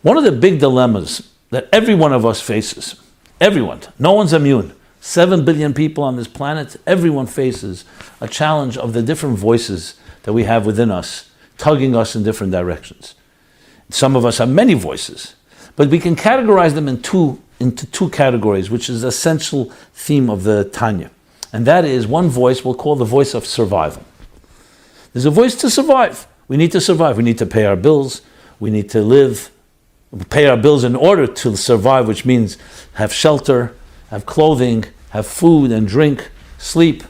One of the big dilemmas that every one of us faces, everyone, no one's immune. 7 billion people on this planet, everyone faces a challenge of the different voices that we have within us, tugging us in different directions. Some of us have many voices, but we can categorize them into two categories, which is the essential theme of the Tanya. And that is one voice we'll call the voice of survival. There's a voice to survive. We need to survive. We need to pay our bills. We need to live, pay our bills in order to survive, which means have shelter, have clothing, have food and drink, sleep,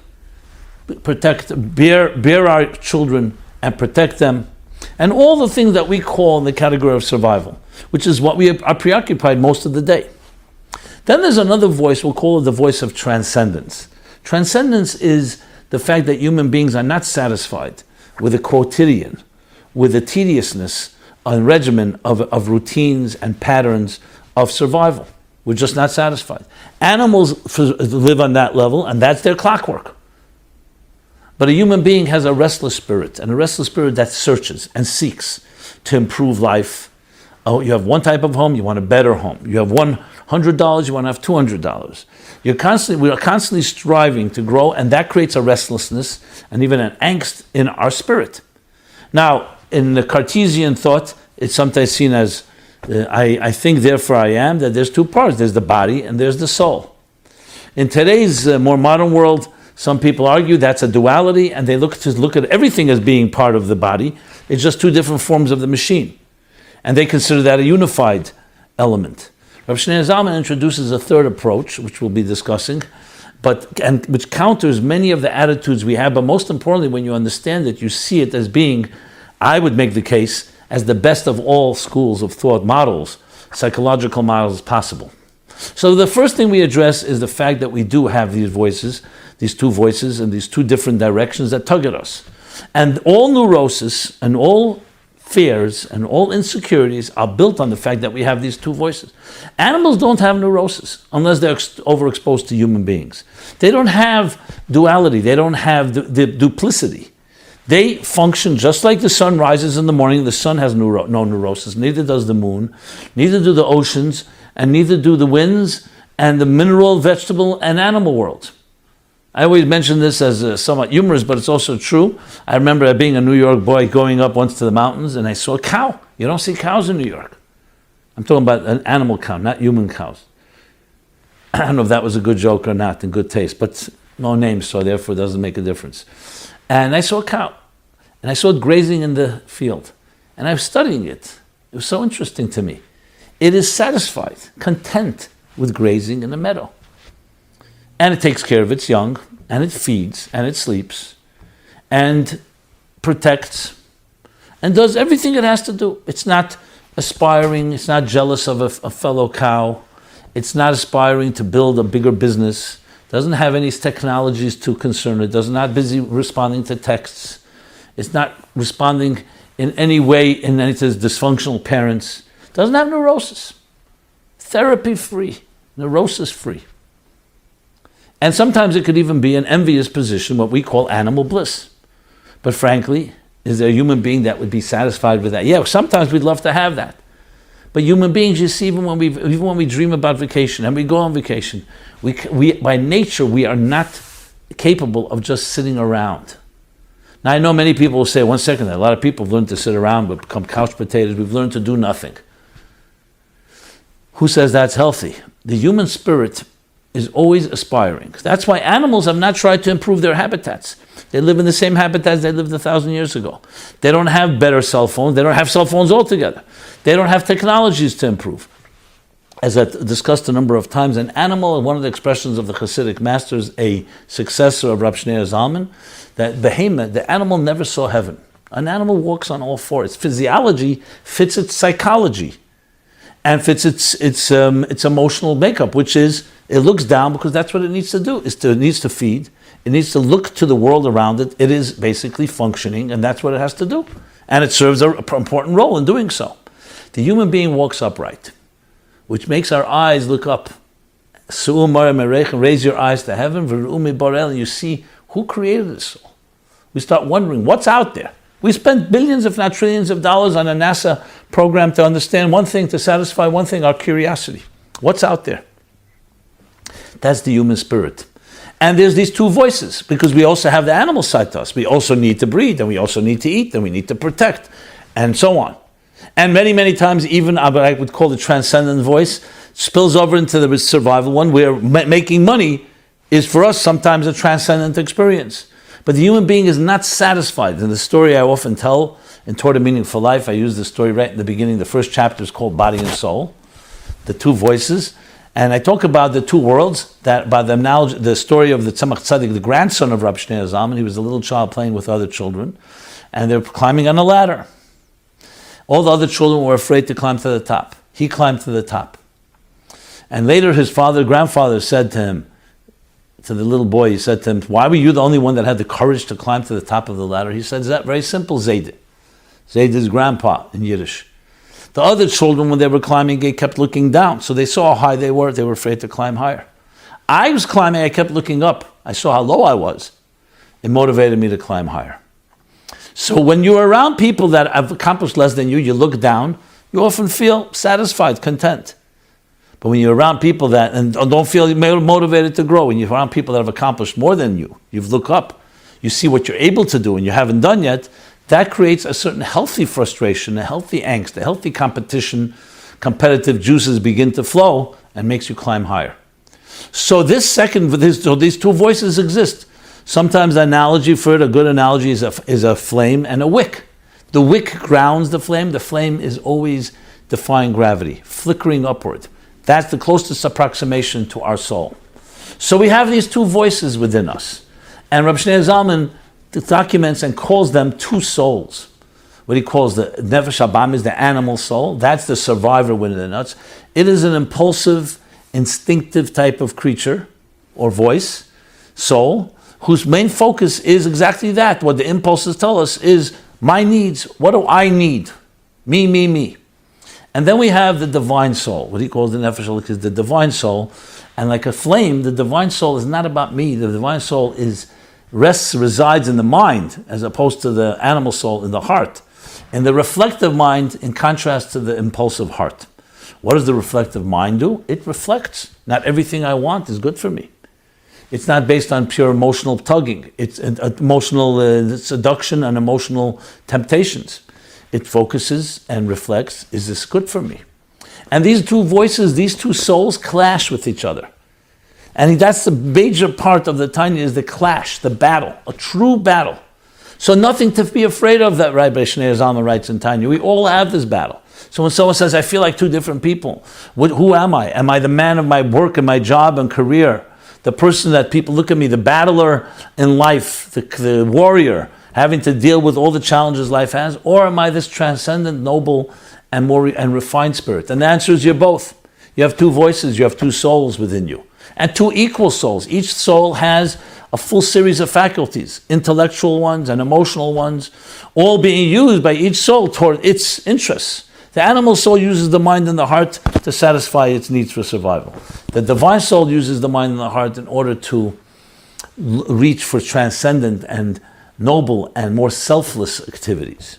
bear our children and protect them, and all the things that we call in the category of survival, which is what we are preoccupied most of the day. Then there's another voice, we'll call it the voice of transcendence. Transcendence is the fact that human beings are not satisfied with the quotidian, with the tediousness and regimen of routines and patterns of survival. We're just not satisfied. Animals live on that level, and that's their clockwork. But a human being has a restless spirit, and a restless spirit that searches and seeks to improve life. Oh, you have one type of home, you want a better home. You have $100, you want to have $200. We are constantly striving to grow, and that creates a restlessness and even an angst in our spirit. Now, in the Cartesian thought, it's sometimes seen as I think, therefore I am, that there's two parts. There's the body and there's the soul. In today's more modern world, some people argue that's a duality, and they look at everything as being part of the body. It's just two different forms of the machine. And they consider that a unified element. Rabbi Simon Jacobson introduces a third approach, which we'll be discussing, which counters many of the attitudes we have, but most importantly, when you understand it, you see it as being, I would make the case, as the best of all schools of thought models, psychological models possible. So the first thing we address is the fact that we do have these voices, these two voices and these two different directions that tug at us. And all neurosis and all fears and all insecurities are built on the fact that we have these two voices. Animals don't have neurosis unless they're overexposed to human beings. They don't have duality. They don't have the duplicity. They function just like the sun rises in the morning. The sun has no neurosis, neither does the moon, neither do the oceans, and neither do the winds and the mineral, vegetable, and animal world. I always mention this as somewhat humorous, but it's also true. I remember being a New York boy going up once to the mountains, and I saw a cow. You don't see cows in New York. I'm talking about an animal cow, not human cows. I don't know if that was a good joke or not, in good taste, but no name, so therefore it doesn't make a difference. And I saw a cow, and I saw it grazing in the field, and I was studying it. It was so interesting to me. It is satisfied, content with grazing in the meadow. And it takes care of its young, and it feeds, and it sleeps, and protects, and does everything it has to do. It's not aspiring, it's not jealous of a fellow cow, it's not aspiring to build a bigger business, doesn't have any technologies to concern it, does not busy responding to texts, it's not responding in any way in any to dysfunctional parents, doesn't have neurosis, therapy-free, neurosis-free. And sometimes it could even be an envious position, what we call animal bliss. But frankly, is there a human being that would be satisfied with that? Yeah, sometimes we'd love to have that. But human beings, you see, even when we dream about vacation and we go on vacation, we by nature, we are not capable of just sitting around. Now, I know many people will say, one second, a lot of people have learned to sit around, but become couch potatoes. We've learned to do nothing. Who says that's healthy? The human spirit is always aspiring. That's why animals have not tried to improve their habitats. They live in the same habitats they lived 1,000 years ago. They don't have better cell phones. They don't have cell phones altogether. They don't have technologies to improve. As I discussed a number of times, an animal, one of the expressions of the Hasidic masters, a successor of Rabbi Simon Jacobson, that behemoth, the animal never saw heaven. An animal walks on all fours. Its physiology fits its psychology and fits its emotional makeup, which is it looks down because that's what it needs to do. It needs to feed. It needs to look to the world around it. It is basically functioning, and that's what it has to do. And it serves an important role in doing so. The human being walks upright, which makes our eyes look up. Raise your eyes to heaven, and you see who created this soul. We start wondering what's out there. We spent billions, if not trillions of dollars on a NASA programmed to understand one thing, to satisfy one thing, our curiosity. What's out there? That's the human spirit. And there's these two voices, because we also have the animal side to us. We also need to breed, and we also need to eat, and we need to protect, and so on. And many, many times, even what I would call the transcendent voice spills over into the survival one, where making money is for us sometimes a transcendent experience. But the human being is not satisfied. In the story I often tell in Toward a Meaningful Life, I use the story right in the beginning. The first chapter is called Body and Soul, the two voices. And I talk about the two worlds, that by the analogy, the story of the Tzemach Tzedek, the grandson of Rabbi Shneur Zalman. He was a little child playing with other children, and they're climbing on a ladder. All the other children were afraid to climb to the top. He climbed to the top. And later his grandfather said to him, to the little boy, he said to him, why were you the only one that had the courage to climb to the top of the ladder? He said, "That very simple, Zayd. Zayd is grandpa in Yiddish. The other children, when they were climbing, they kept looking down. So they saw how high they were afraid to climb higher. I was climbing, I kept looking up. I saw how low I was. It motivated me to climb higher." So when you're around people that have accomplished less than you look down, you often feel satisfied, content. But when you're around people that and don't feel motivated to grow, when you're around people that have accomplished more than you look up, you see what you're able to do and you haven't done yet, that creates a certain healthy frustration, a healthy angst, a healthy competition. Competitive juices begin to flow and makes you climb higher. So these two voices exist. Sometimes the analogy for it, a good analogy, is a flame and a wick. The wick grounds the flame. The flame is always defying gravity, flickering upward. That's the closest approximation to our soul. So we have these two voices within us. And Rabbi Shneur Zalman documents and calls them two souls. What he calls the Nefesh Habam is the animal soul. That's the survivor within us. It is an impulsive, instinctive type of creature or voice, soul, whose main focus is exactly that. What the impulses tell us is my needs. What do I need? Me. And then we have the divine soul. What he calls the Nefesh Elok is the divine soul. And like a flame, the divine soul is not about me. The divine soul resides in the mind, as opposed to the animal soul in the heart. And the reflective mind, in contrast to the impulsive heart. What does the reflective mind do? It reflects. Not everything I want is good for me. It's not based on pure emotional tugging. It's emotional seduction and emotional temptations. It focuses and reflects, is this good for me? And these two voices, these two souls clash with each other. And that's the major part of the Tanya, is the clash, the battle, a true battle. So nothing to be afraid of, that Rabbi Shneur Zalman writes in Tanya. We all have this battle. So when someone says, I feel like two different people, who am I? Am I the man of my work and my job and career? The person that people look at me, the battler in life, the warrior, having to deal with all the challenges life has? Or am I this transcendent, noble, and more refined spirit? And the answer is you're both. You have two voices, you have two souls within you. And two equal souls. Each soul has a full series of faculties, intellectual ones and emotional ones, all being used by each soul toward its interests. The animal soul uses the mind and the heart to satisfy its needs for survival. The divine soul uses the mind and the heart in order to reach for transcendent and noble and more selfless activities.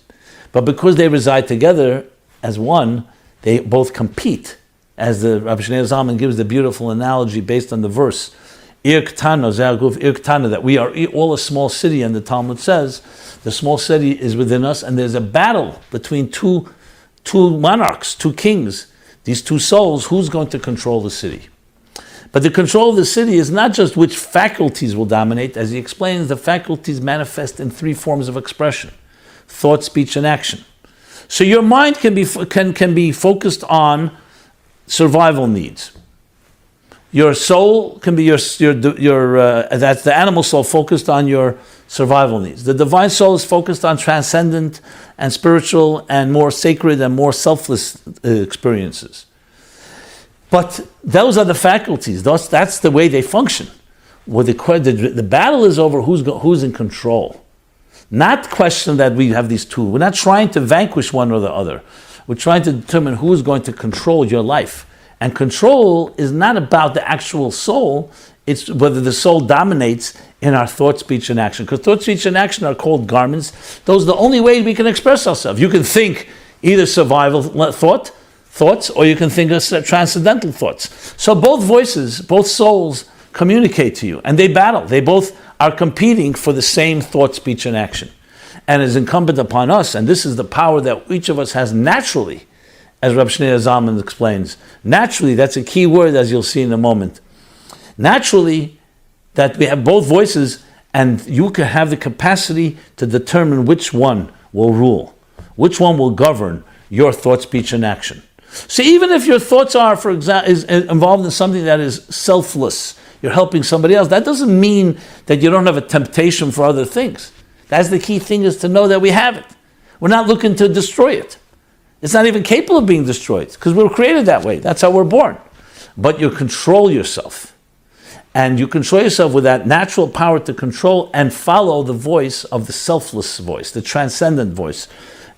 But because they reside together as one, they both compete. As the Rabbi Shneur Zalman gives the beautiful analogy based on the verse, Ir Ktana, that we are all a small city, and the Talmud says the small city is within us, and there's a battle between two monarchs, two kings, these two souls. Who's going to control the city? But the control of the city is not just which faculties will dominate. As he explains, the faculties manifest in three forms of expression: thought, speech, and action. So your mind can be focused on survival needs. Your soul can be that's the animal soul, focused on your survival needs. The divine soul is focused on transcendent and spiritual and more sacred and more selfless experiences. But those are the faculties. That's the way they function. Well, the battle is over who's in control. Not question that we have these two. We're not trying to vanquish one or the other. We're trying to determine who's going to control your life. And control is not about the actual soul. It's whether the soul dominates in our thought, speech, and action. Because thought, speech, and action are called garments. Those are the only way we can express ourselves. You can think either survival thoughts, or you can think of transcendental thoughts. So both voices, both souls communicate to you, and they battle. They both are competing for the same thought, speech, and action. And it's incumbent upon us, and this is the power that each of us has naturally, as Rabbi Simon Jacobson explains. Naturally, that's a key word, as you'll see in a moment. Naturally, that we have both voices, and you can have the capacity to determine which one will rule, which one will govern your thought, speech, and action. So even if your thoughts are, for example, is involved in something that is selfless, you're helping somebody else, that doesn't mean that you don't have a temptation for other things. That's the key thing, is to know that we have it. We're not looking to destroy it. It's not even capable of being destroyed, because we were created that way. That's how we're born. But you control yourself. And you control yourself with that natural power to control and follow the voice of the selfless voice, the transcendent voice,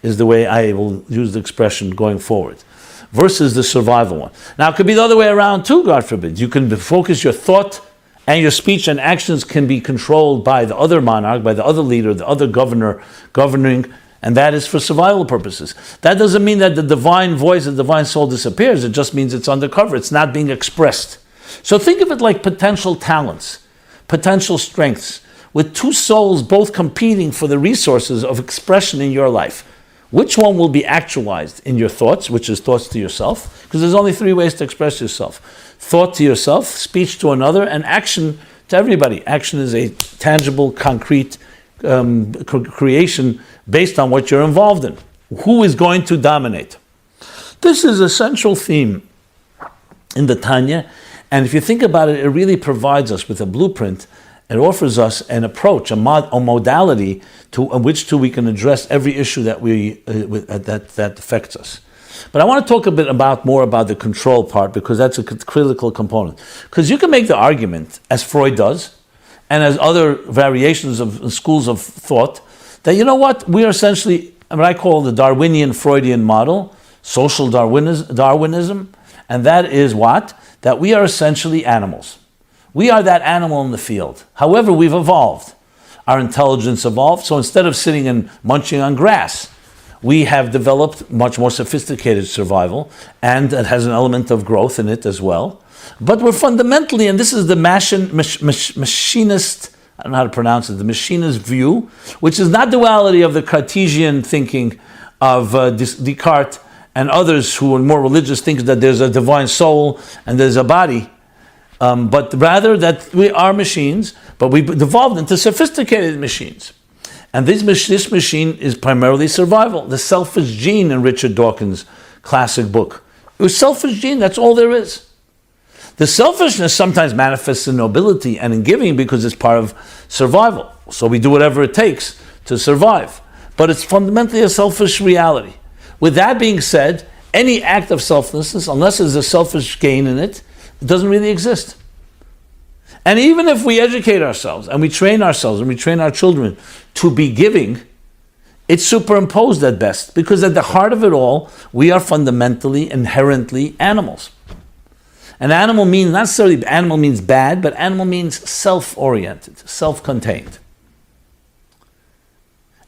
is the way I will use the expression going forward, versus the survival one. Now, it could be the other way around too, God forbid. You can focus your thought, and your speech and actions can be controlled by the other monarch, by the other leader, the other governor governing, and that is for survival purposes. That doesn't mean that the divine voice, the divine soul disappears. It just means it's undercover. It's not being expressed. So think of it like potential talents, potential strengths, with two souls both competing for the resources of expression in your life. Which one will be actualized in your thoughts, which is thoughts to yourself? Because there's only three ways to express yourself. Thought to yourself, speech to another, and action to everybody. Action is a tangible, concrete creation based on what you're involved in. Who is going to dominate? This is a central theme in the Tanya, and if you think about it, it really provides us with a blueprint. It offers us an approach, a modality to which we can address every issue that that affects us. But I want to talk a bit more about the control part, because that's a critical component. Because you can make the argument, as Freud does, and as other variations of schools of thought, that you know what, we are essentially what I call the Darwinian Freudian model, social Darwinism, and that is what? That we are essentially animals. We are that animal in the field. However, we've evolved. Our intelligence evolved, so instead of sitting and munching on grass, we have developed much more sophisticated survival, and it has an element of growth in it as well. But we're fundamentally, and this is the machinist, I don't know how to pronounce it, the machinist view, which is not duality of the Cartesian thinking of Descartes and others who are more religious, think that there's a divine soul and there's a body. But rather that we are machines, but we've evolved into sophisticated machines. And this machine is primarily survival. The selfish gene in Richard Dawkins' classic book. It was selfish gene, that's all there is. The selfishness sometimes manifests in nobility and in giving because it's part of survival. So we do whatever it takes to survive. But it's fundamentally a selfish reality. With that being said, any act of selflessness, unless there's a selfish gain in it, it doesn't really exist. And even if we educate ourselves and we train ourselves and we train our children to be giving, it's superimposed at best, because at the heart of it all, we are fundamentally, inherently animals. An animal means, not necessarily animal means bad, but animal means self-oriented, self-contained.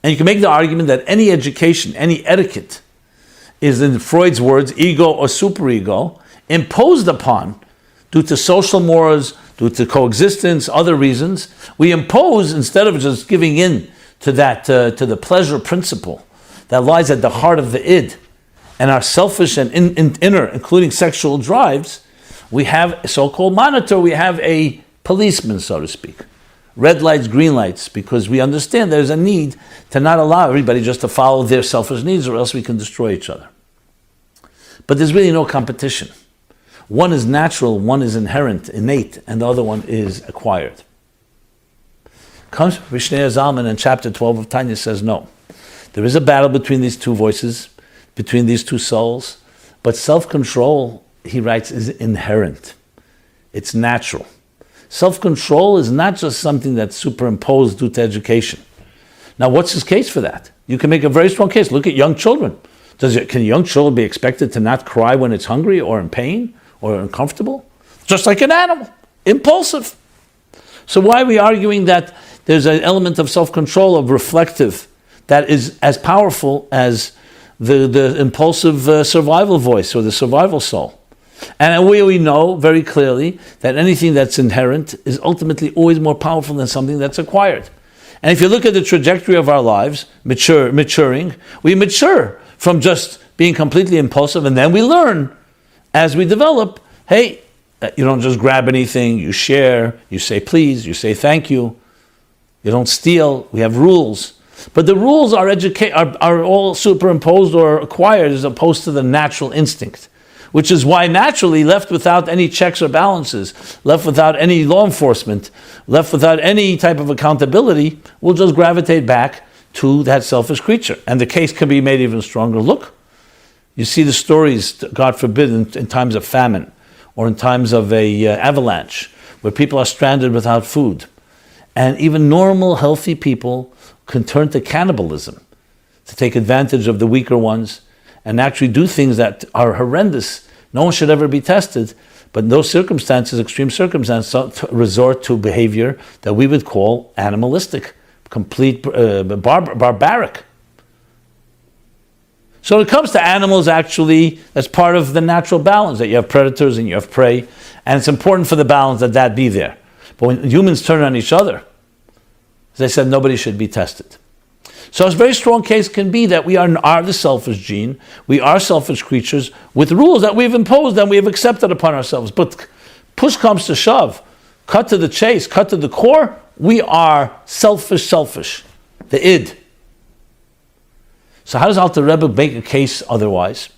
And you can make the argument that any education, any etiquette, is, in Freud's words, ego or superego, imposed upon due to social mores, due to coexistence, other reasons. We impose, instead of just giving in to that, to the pleasure principle that lies at the heart of the id, and our selfish and inner, including sexual drives, we have a so-called monitor, we have a policeman, so to speak. Red lights, green lights, because we understand there's a need to not allow everybody just to follow their selfish needs, or else we can destroy each other. But there's really no competition. One is natural, one is inherent, innate, and the other one is acquired. Comes Vishnaya Zalman in chapter 12 of Tanya, says no. There is a battle between these two voices, between these two souls, but self-control, he writes, is inherent. It's natural. Self-control is not just something that's superimposed due to education. Now, what's his case for that? You can make a very strong case. Look at young children. Can young children be expected to not cry when it's hungry or in pain or uncomfortable? Just like an animal, impulsive. So why are we arguing that there's an element of self-control, of reflective, that is as powerful as the impulsive survival voice or the survival soul. And we know very clearly that anything that's inherent is ultimately always more powerful than something that's acquired. And if you look at the trajectory of our lives, maturing, we mature from just being completely impulsive, and then we learn as we develop, hey, you don't just grab anything, you share, you say please, you say thank you, you don't steal, we have rules. But the rules are all superimposed or acquired as opposed to the natural instinct, which is why naturally, left without any checks or balances, left without any law enforcement, left without any type of accountability, we'll just gravitate back to that selfish creature. And the case can be made even stronger. Look, you see the stories, God forbid, in times of famine or in times of a avalanche, where people are stranded without food. And even normal, healthy people can turn to cannibalism to take advantage of the weaker ones and actually do things that are horrendous. No one should ever be tested, but in those circumstances, extreme circumstances, resort to behavior that we would call animalistic, complete barbaric. So when it comes to animals, actually, that's part of the natural balance, that you have predators and you have prey, and it's important for the balance that be there. But when humans turn on each other, as I said, nobody should be tested. So a very strong case can be that we are the selfish gene, we are selfish creatures with rules that we've imposed and we have accepted upon ourselves. But push comes to shove, cut to the chase, cut to the core, we are selfish, the id. So how does Alter Rebbe make a case otherwise?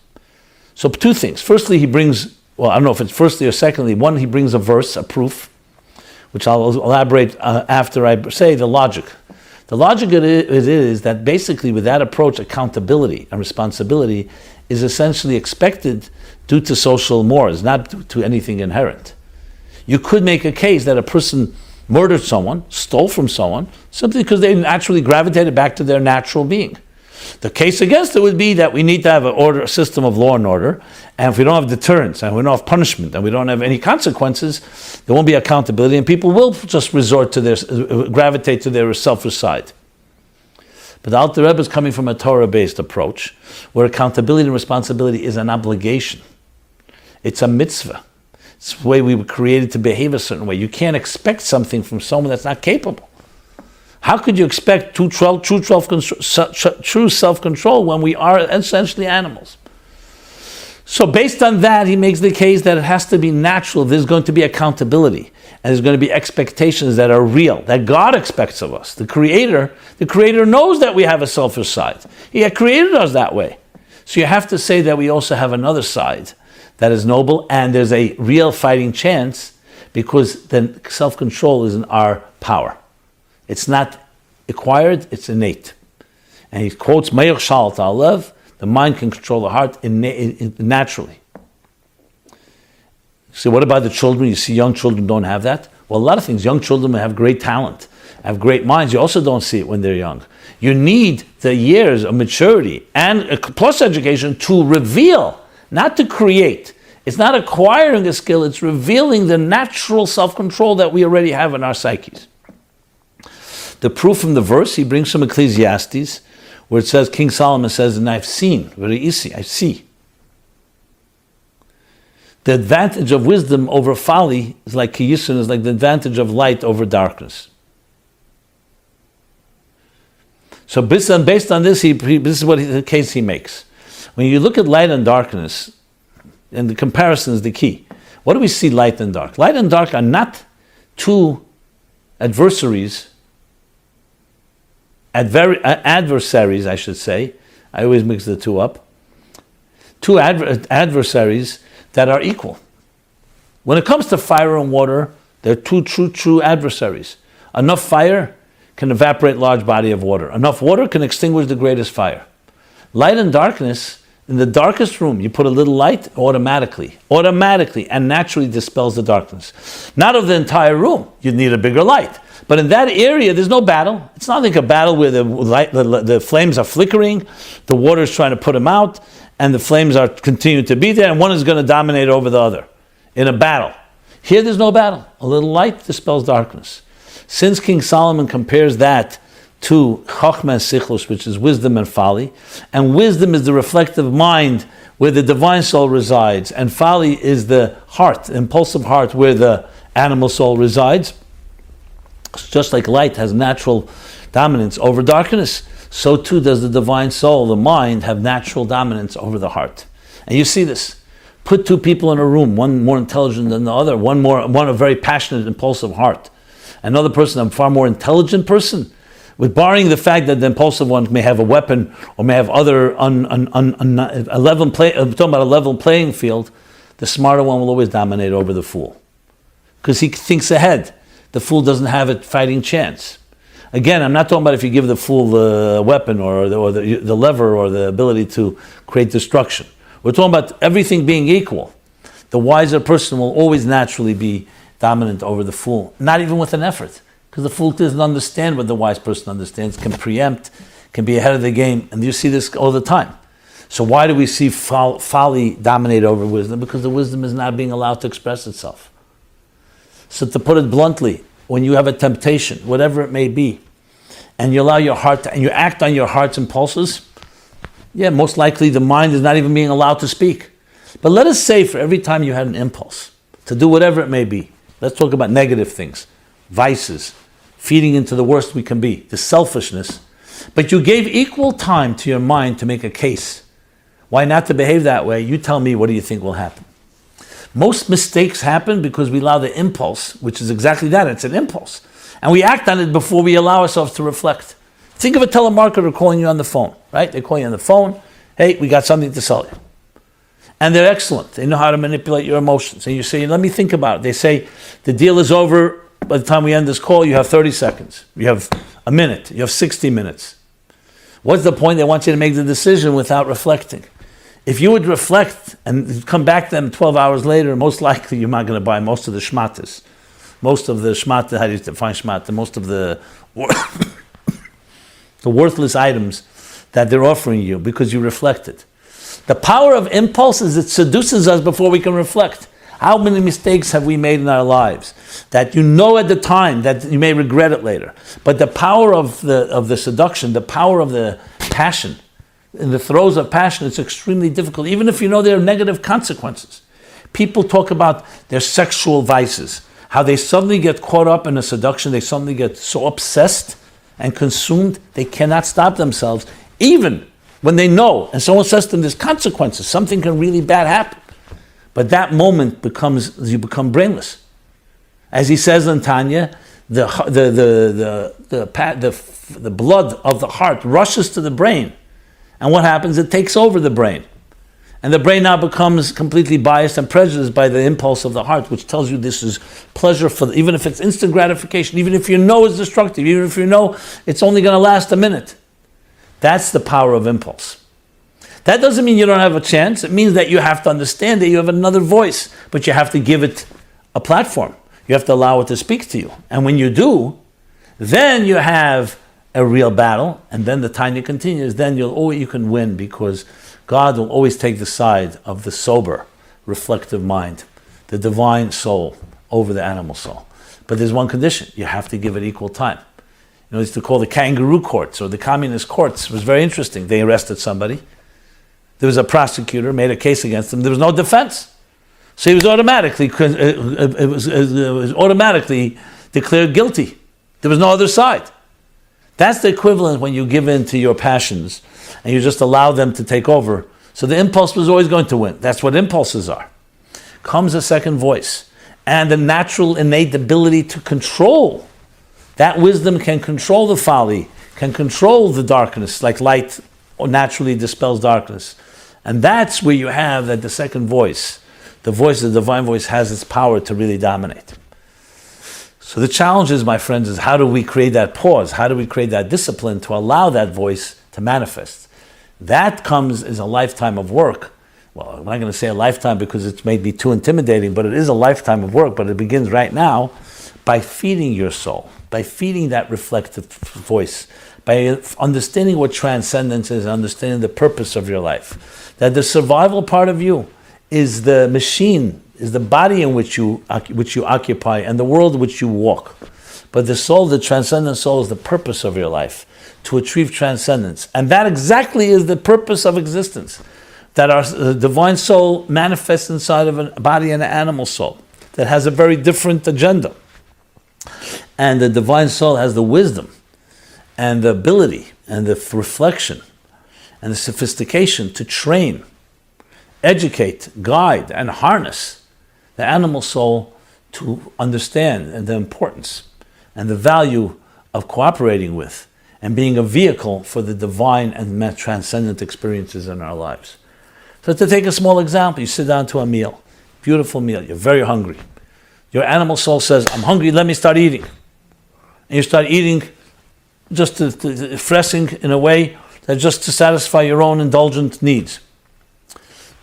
So two things. Firstly, he brings, well, I don't know if it's firstly or secondly, one, he brings a verse, a proof, which I'll elaborate after I say the logic. The logic it is that basically with that approach, accountability and responsibility is essentially expected due to social mores, not due to anything inherent. You could make a case that a person murdered someone, stole from someone, simply because they naturally gravitated back to their natural being. The case against it would be that we need to have a system of law and order, and if we don't have deterrence, and we don't have punishment, and we don't have any consequences, there won't be accountability, and people will just gravitate to their selfish side. But the Alter Rebbe is coming from a Torah-based approach, where accountability and responsibility is an obligation. It's a mitzvah. It's the way we were created to behave a certain way. You can't expect something from someone that's not capable. How could you expect true self-control when we are essentially animals? So based on that, he makes the case that it has to be natural. There's going to be accountability, and there's going to be expectations that are real, that God expects of us. The Creator knows that we have a selfish side. He had created us that way. So you have to say that we also have another side that is noble, and there's a real fighting chance, because then self-control is in our power. It's not acquired, it's innate. And he quotes, Meir Shal Ta'alev, the mind can control the heart naturally. So what about the children? You see young children don't have that? Well, a lot of things. Young children have great talent, have great minds. You also don't see it when they're young. You need the years of maturity and plus education to reveal, not to create. It's not acquiring a skill, it's revealing the natural self-control that we already have in our psyches. The proof from the verse, he brings from Ecclesiastes, where it says, King Solomon says, and I've seen, very easy, I see. The advantage of wisdom over folly is like Kiyusun, is like the advantage of light over darkness. So based on this, this is the case he makes. When you look at light and darkness, and the comparison is the key. What do we see light and dark? Light and dark are not two adversaries, adversaries, I should say. I always mix the two up. Two adversaries that are equal. When it comes to fire and water, they're two true adversaries. Enough fire can evaporate large body of water. Enough water can extinguish the greatest fire. Light and darkness, in the darkest room, you put a little light, automatically and naturally dispels the darkness. Not of the entire room, you need a bigger light. But in that area, there's no battle. It's not like a battle where the flames are flickering, the water is trying to put them out, and the flames are continuing to be there, and one is going to dominate over the other in a battle. Here, there's no battle. A little light dispels darkness. Since King Solomon compares that to Chachma and Sichlus, which is wisdom and folly. And wisdom is the reflective mind where the divine soul resides. And folly is the heart, the impulsive heart, where the animal soul resides. Just like light has natural dominance over darkness, so too does the divine soul, the mind, have natural dominance over the heart. And you see this. Put two people in a room, one more intelligent than the other, one a very passionate, impulsive heart. Another person, a far more intelligent person, with barring the fact that the impulsive one may have a weapon or may have other talking about a level playing field, the smarter one will always dominate over the fool. Because he thinks ahead. The fool doesn't have a fighting chance. Again, I'm not talking about if you give the fool the weapon or the lever or the ability to create destruction. We're talking about everything being equal. The wiser person will always naturally be dominant over the fool, not even with an effort. Because the fool doesn't understand what the wise person understands, can preempt, can be ahead of the game, and you see this all the time. So why do we see folly dominate over wisdom? Because the wisdom is not being allowed to express itself. So to put it bluntly, when you have a temptation, whatever it may be, and you allow your heart and you act on your heart's impulses, most likely the mind is not even being allowed to speak. But let us say for every time you had an impulse to do whatever it may be, let's talk about negative things, vices, feeding into the worst we can be, the selfishness, but you gave equal time to your mind to make a case. Why not to behave that way? You tell me, what do you think will happen? Most mistakes happen because we allow the impulse, which is exactly that, it's an impulse. And we act on it before we allow ourselves to reflect. Think of a telemarketer calling you on the phone, right? They call you on the phone, hey, we got something to sell you. And they're excellent. They know how to manipulate your emotions. And you say, let me think about it. They say, the deal is over. By the time we end this call, you have 30 seconds. You have a minute. You have 60 minutes. What's the point? They want you to make the decision without reflecting. If you would reflect and come back to them 12 hours later, most likely you're not going to buy most of the shmatas. Most of the shmata, how do you define shmata? Most of the worthless items that they're offering you because you reflected. The power of impulse is it seduces us before we can reflect. How many mistakes have we made in our lives that you know at the time that you may regret it later? But the power of the seduction, the power of the passion, in the throes of passion, it's extremely difficult, even if you know there are negative consequences. People talk about their sexual vices, how they suddenly get caught up in a seduction, they suddenly get so obsessed and consumed, they cannot stop themselves, even when they know, and someone says to them, there's consequences, something can really bad happen. But that moment you become brainless. As he says in Tanya, the blood of the heart rushes to the brain. And what happens? It takes over the brain. And the brain now becomes completely biased and prejudiced by the impulse of the heart, which tells you this is pleasure, even if it's instant gratification, even if you know it's destructive, even if you know it's only going to last a minute. That's the power of impulse. That doesn't mean you don't have a chance. It means that you have to understand that you have another voice, but you have to give it a platform. You have to allow it to speak to you. And when you do, then you have a real battle, and then the Tanya continues, then you can win, because God will always take the side of the sober, reflective mind, the divine soul over the animal soul. But there's one condition. You have to give it equal time. It's used to call the kangaroo courts or the communist courts. It was very interesting. They arrested somebody. There was a prosecutor, made a case against him. There was no defense. So he was automatically declared guilty. There was no other side. That's the equivalent when you give in to your passions and you just allow them to take over. So the impulse was always going to win. That's what impulses are. Comes a second voice and the natural innate ability to control. That wisdom can control the folly, can control the darkness, like light naturally dispels darkness. And that's where you have that the second voice, the divine voice, has its power to really dominate. So the challenge is, my friends, is how do we create that pause? How do we create that discipline to allow that voice to manifest? That comes as a lifetime of work. Well, I'm not going to say a lifetime because it may be too intimidating, but it is a lifetime of work. But it begins right now by feeding your soul, by feeding that reflective voice, by understanding what transcendence is, understanding the purpose of your life. That the survival part of you is the machine, is the body in which you occupy and the world in which you walk. But the soul, the transcendent soul, is the purpose of your life, to achieve transcendence. And that exactly is the purpose of existence. That our divine soul manifests inside of a body and an animal soul that has a very different agenda. And the divine soul has the wisdom and the ability and the reflection and the sophistication to train, educate, guide, and harness the animal soul to understand the importance and the value of cooperating with and being a vehicle for the divine and transcendent experiences in our lives. So to take a small example, you sit down to a meal, beautiful meal, you're very hungry. Your animal soul says, I'm hungry, let me start eating. And you start eating just freshing in a way that just to satisfy your own indulgent needs.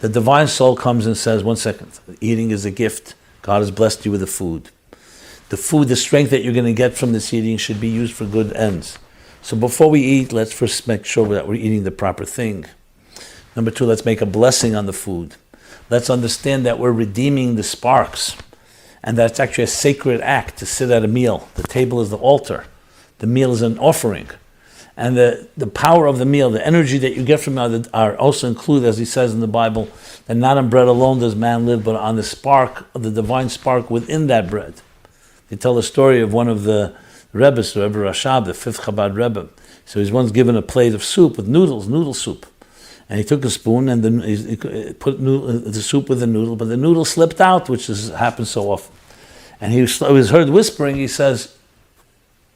The divine soul comes and says, 1 second, eating is a gift. God has blessed you with the food. The food, the strength that you're going to get from this eating should be used for good ends. So before we eat, let's first make sure that we're eating the proper thing. Number 2, let's make a blessing on the food. Let's understand that we're redeeming the sparks. And that's actually a sacred act to sit at a meal. The table is the altar. The meal is an offering. And the power of the meal, the energy that you get from it are also included, as he says in the Bible, that not on bread alone does man live, but on the spark, of the divine spark within that bread. They tell the story of one of the Rebbes, Rebbe Rashab, the 5th Chabad Rebbe. So he was once given a plate of soup with noodle soup. And he took a spoon and then he put the soup with the noodle, but the noodle slipped out, which happens so often. And he was heard whispering, he says,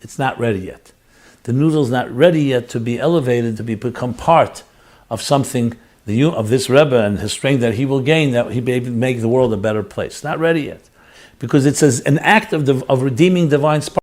it's not ready yet. The noodle's not ready yet to be elevated, to become part of something of this Rebbe and his strength that he will gain, that he may make the world a better place. Not ready yet. Because it says an act of redeeming divine spark.